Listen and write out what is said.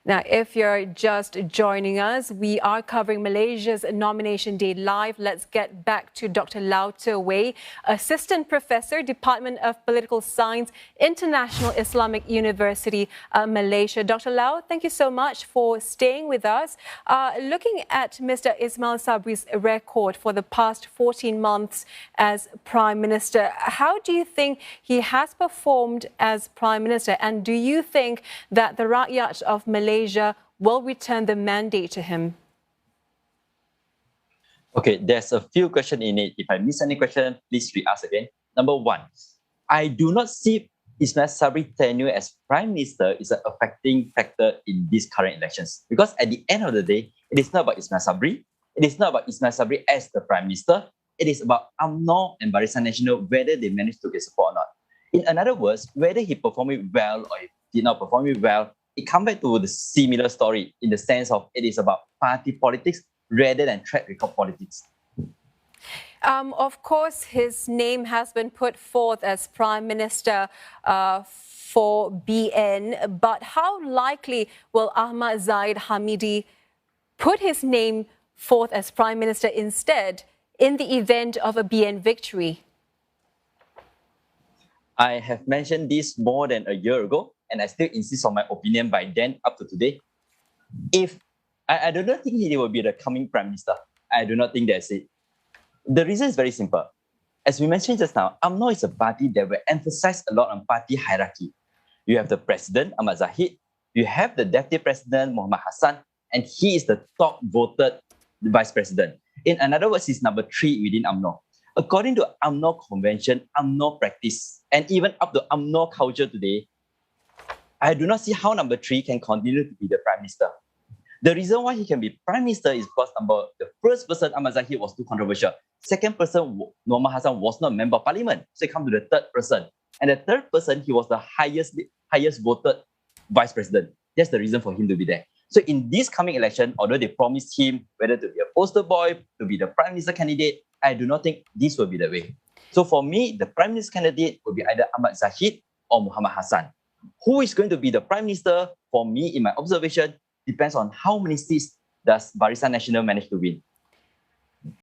Now, if you're just joining us, we are covering Malaysia's nomination day live. Let's get back to Dr. Lau Tze Wei, Assistant Professor, Department of Political Science, International Islamic University, Malaysia. Dr. Lau, thank you so much for staying with us. Looking at Mr. Ismail Sabri's record for the past 14 months as Prime Minister, how do you think he has performed as Prime Minister? And do you think that the Rakyat of Malaysia will return the mandate to him? Okay, there's a few questions in it. If I miss any question, please re-ask again. Number one, I do not see Ismail Sabri tenure as Prime Minister is an affecting factor in these current elections. Because at the end of the day, it is not about Ismail Sabri. It is not about Ismail Sabri as the Prime Minister. It is about UMNO and Barisan Nasional, whether they managed to get support or not. In other words, whether he performed it well or he did not perform it well, it comes back to the similar story in the sense of it is about party politics rather than track record politics. Of course, his name has been put forth as Prime Minister for BN, but how likely will Ahmad Zahid Hamidi put his name forth as Prime Minister instead in the event of a BN victory? I have mentioned this more than a year ago, and I still insist on my opinion by then up to today. If I do not think he will be the coming Prime Minister. I do not think that's it. The reason is very simple. As we mentioned just now, UMNO is a party that will emphasize a lot on party hierarchy. You have the President, Ahmad Zahid. You have the Deputy President, Muhammad Hassan, and he is the top voted Vice President. In other words, he's number 3 within UMNO. According to UMNO convention, UMNO practice, and even up to UMNO culture today, I do not see how number 3 can continue to be the Prime Minister. The reason why he can be Prime Minister is because the first person, Ahmad Zahid, was too controversial. Second person, Muhammad Hassan, was not a member of parliament. So it comes to the third person. And the third person, he was the highest voted Vice President. That's the reason for him to be there. So in this coming election, although they promised him whether to be a poster boy, to be the Prime Minister candidate, I do not think this will be the way. So for me, the Prime Minister candidate will be either Ahmad Zahid or Muhammad Hassan. Who is going to be the Prime Minister, for me, in my observation, depends on how many seats does Barisan Nasional manage to win.